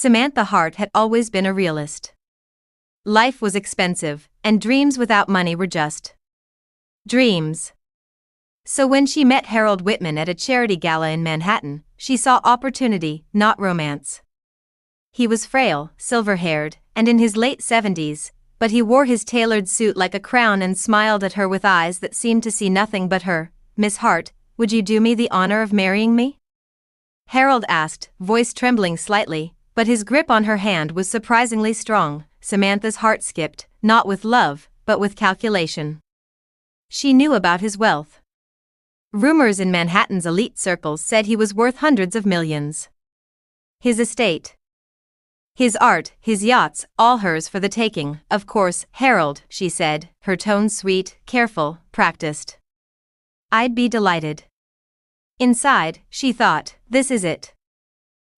Samantha Hart had always been a realist. Life was expensive, and dreams without money were just dreams. So when she met Harold Whitman at a charity gala in Manhattan, she saw opportunity, not romance. He was frail, silver-haired, and in his late 70s, but he wore his tailored suit like a crown and smiled at her with eyes that seemed to see nothing but her. "Miss Hart, would you do me the honor of marrying me?" Harold asked, voice trembling slightly, but his grip on her hand was surprisingly strong. Samantha's heart skipped, not with love, but with calculation. She knew about his wealth. Rumors in Manhattan's elite circles said he was worth hundreds of millions. His estate, his art, his yachts, all hers for the taking. "Of course, Harold," she said, her tone sweet, careful, practiced. "I'd be delighted." Inside, she thought, this is it.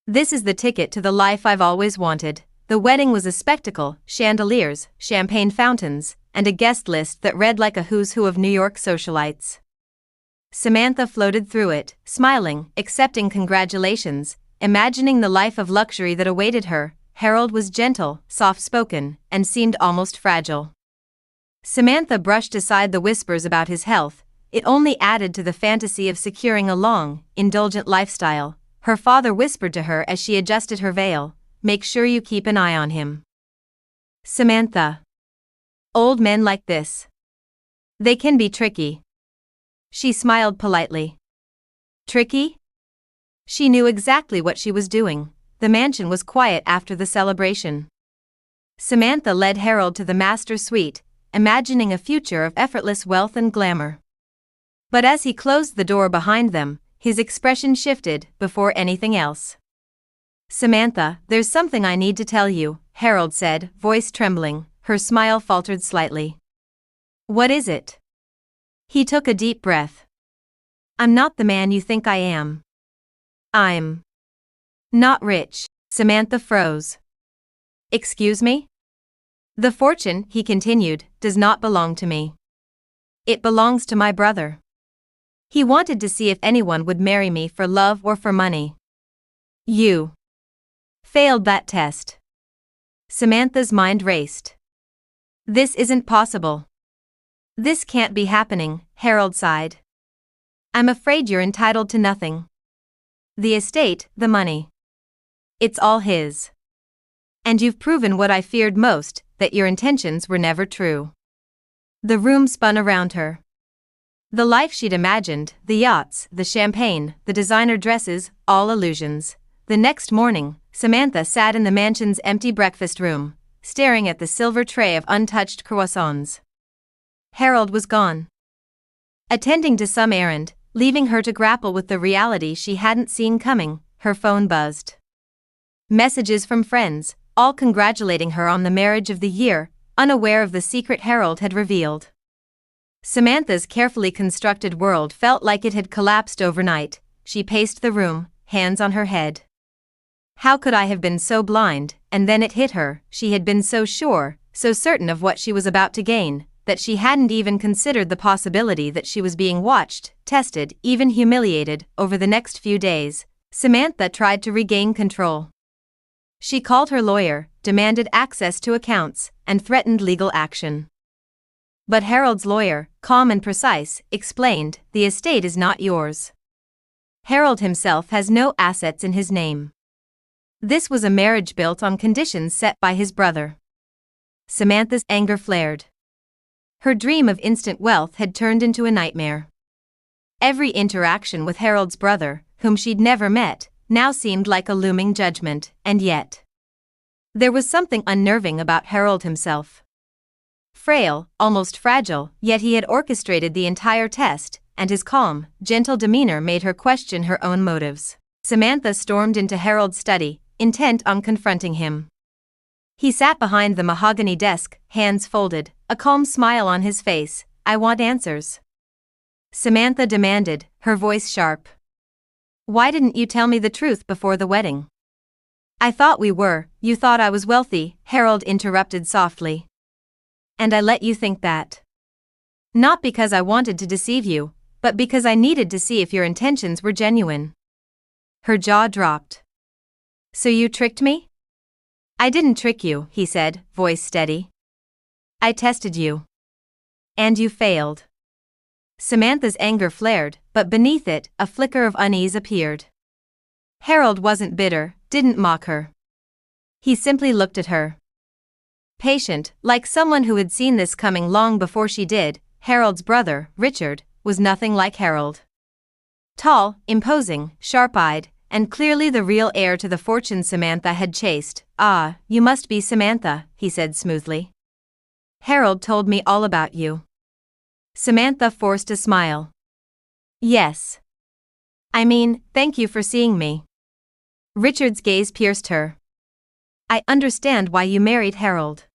This is the ticket to the life I've always wanted. The wedding was a spectacle: chandeliers, champagne fountains, and a guest list that read like a who's who of New York socialites. Samantha floated through it, smiling, accepting congratulations, imagining the life of luxury that awaited her. Harold was gentle, soft-spoken, and seemed almost fragile. Samantha brushed aside the whispers about his health. It only added to the fantasy of securing a long, indulgent lifestyle. Her father whispered to her as she adjusted her veil, "Make sure you keep an eye on him, Samantha. Old men like this, they can be tricky." She smiled politely. Tricky? She knew exactly what she was doing. The mansion was quiet after the celebration. Samantha led Harold to the master suite, imagining a future of effortless wealth and glamour. But as he closed the door behind them, his expression shifted. Before anything else, "Samantha, there's something I need to tell you," Harold said, voice trembling. Her smile faltered slightly. "What is it?" He took a deep breath. "I'm not the man you think I am. I'm not rich." Samantha froze. "Excuse me?" "The fortune," he continued, "does not belong to me. It belongs to my brother. He wanted to see if anyone would marry me for love or for money. You failed that test." Samantha's mind raced. "This isn't possible. This can't be happening," Harold sighed. "I'm afraid you're entitled to nothing. The estate, the money. It's all his. And you've proven what I feared most, that your intentions were never true." The room spun around her. The life she'd imagined, the yachts, the champagne, the designer dresses, all illusions. The next morning, Samantha sat in the mansion's empty breakfast room, staring at the silver tray of untouched croissants. Harold was gone, attending to some errand, leaving her to grapple with the reality she hadn't seen coming. Her phone buzzed. Messages from friends, all congratulating her on the marriage of the year, unaware of the secret Harold had revealed. Samantha's carefully constructed world felt like it had collapsed overnight. She paced the room, hands on her head. How could I have been so blind? And then it hit her. She had been so sure, so certain of what she was about to gain, that she hadn't even considered the possibility that she was being watched, tested, even humiliated. Over the next few days, Samantha tried to regain control. She called her lawyer, demanded access to accounts, and threatened legal action. But Harold's lawyer, calm and precise, explained, "The estate is not yours. Harold himself has no assets in his name. This was a marriage built on conditions set by his brother." Samantha's anger flared. Her dream of instant wealth had turned into a nightmare. Every interaction with Harold's brother, whom she'd never met, now seemed like a looming judgment, and yet there was something unnerving about Harold himself. Frail, almost fragile, yet he had orchestrated the entire test, and his calm, gentle demeanor made her question her own motives. Samantha stormed into Harold's study, intent on confronting him. He sat behind the mahogany desk, hands folded, a calm smile on his face. "I want answers," Samantha demanded, her voice sharp. "Why didn't you tell me the truth before the wedding?" "I thought we were. You thought I was wealthy," Harold interrupted softly. "And I let you think that. Not because I wanted to deceive you, but because I needed to see if your intentions were genuine." Her jaw dropped. "So you tricked me?" I didn't trick you, he said, voice steady. I tested you. And you failed. Samantha's anger flared, but beneath it, a flicker of unease appeared. Harold wasn't bitter, didn't mock her. He simply looked at her. Patient, like someone who had seen this coming long before she did. Harold's brother, Richard, was nothing like Harold. Tall, imposing, sharp-eyed, and clearly the real heir to the fortune Samantha had chased. Ah, you must be Samantha, he said smoothly. Harold told me all about you. Samantha forced a smile. Yes. I mean, thank you for seeing me. Richard's gaze pierced her. I understand why you married Harold.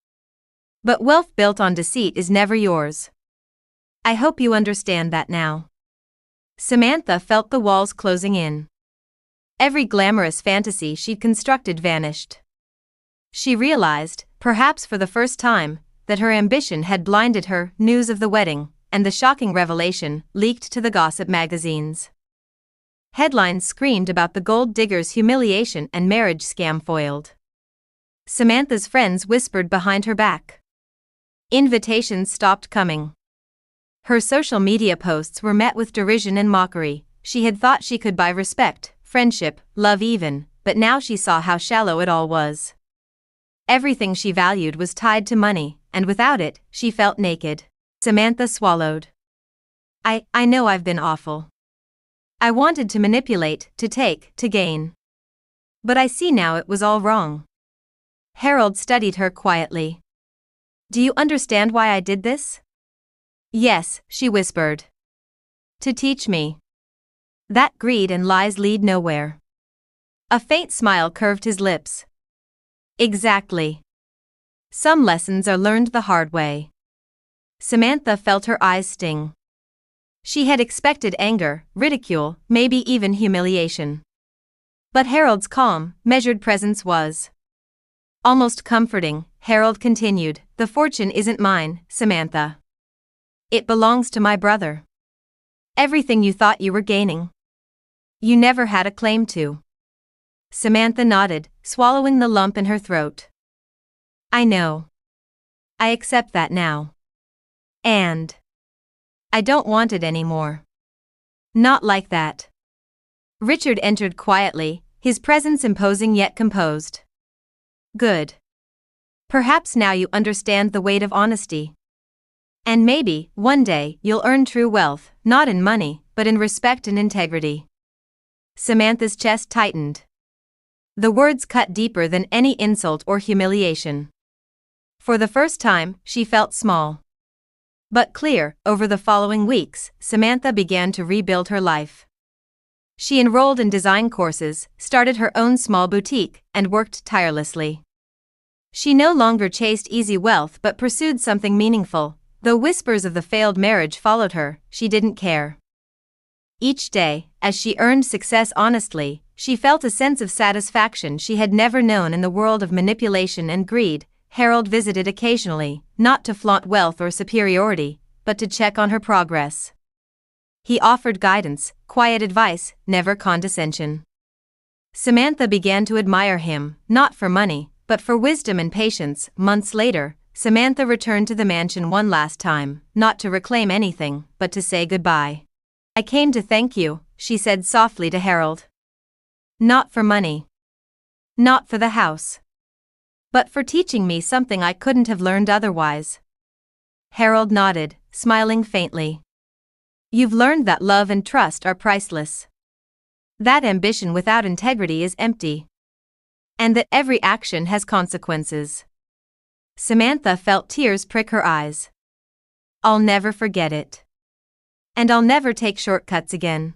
But wealth built on deceit is never yours. I hope you understand that now. Samantha felt the walls closing in. Every glamorous fantasy she'd constructed vanished. She realized, perhaps for the first time, that her ambition had blinded her. News of the wedding, and the shocking revelation, leaked to the gossip magazines. Headlines screamed about the gold digger's humiliation and marriage scam foiled. Samantha's friends whispered behind her back. Invitations stopped coming. Her social media posts were met with derision and mockery. She had thought she could buy respect, friendship, love even, but now she saw how shallow it all was. Everything she valued was tied to money, and without it, she felt naked. Samantha swallowed. I know I've been awful. I wanted to manipulate, to take, to gain. But I see now it was all wrong. Harold studied her quietly. Do you understand why I did this? Yes, she whispered. To teach me that greed and lies lead nowhere. A faint smile curved his lips. Exactly. Some lessons are learned the hard way. Samantha felt her eyes sting. She had expected anger, ridicule, maybe even humiliation. But Harold's calm, measured presence was almost comforting. Harold continued, the fortune isn't mine, Samantha. It belongs to my brother. Everything you thought you were gaining, you never had a claim to. Samantha nodded, swallowing the lump in her throat. I know. I accept that now. And I don't want it anymore. Not like that. Richard entered quietly, his presence imposing yet composed. Good. Perhaps now you understand the weight of honesty. And maybe, one day, you'll earn true wealth, not in money, but in respect and integrity. Samantha's chest tightened. The words cut deeper than any insult or humiliation. For the first time, she felt small. But clear. Over the following weeks, Samantha began to rebuild her life. She enrolled in design courses, started her own small boutique, and worked tirelessly. She no longer chased easy wealth but pursued something meaningful. Though whispers of the failed marriage followed her, she didn't care. Each day, as she earned success honestly, she felt a sense of satisfaction she had never known in the world of manipulation and greed. Harold visited occasionally, not to flaunt wealth or superiority, but to check on her progress. He offered guidance, quiet advice, never condescension. Samantha began to admire him, not for money, but for wisdom and patience. Months later, Samantha returned to the mansion one last time, not to reclaim anything, but to say goodbye. I came to thank you, she said softly to Harold. Not for money. Not for the house. But for teaching me something I couldn't have learned otherwise. Harold nodded, smiling faintly. You've learned that love and trust are priceless. That ambition without integrity is empty. And that every action has consequences. Samantha felt tears prick her eyes. I'll never forget it. And I'll never take shortcuts again.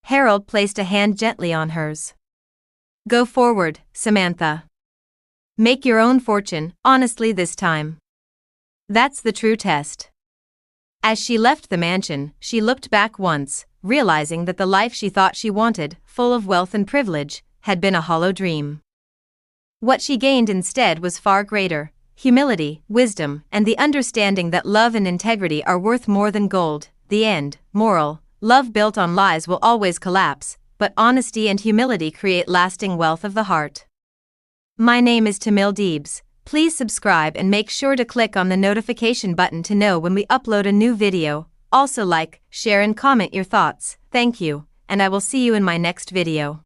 Harold placed a hand gently on hers. Go forward, Samantha. Make your own fortune, honestly this time. That's the true test. As she left the mansion, she looked back once, realizing that the life she thought she wanted, full of wealth and privilege, had been a hollow dream. What she gained instead was far greater: humility, wisdom, and the understanding that love and integrity are worth more than gold. The end. Moral: love built on lies will always collapse, but honesty and humility create lasting wealth of the heart. My name is Temille Deebs. Please subscribe and make sure to click on the notification button to know when we upload a new video. Also like, share and comment your thoughts. Thank you, and I will see you in my next video.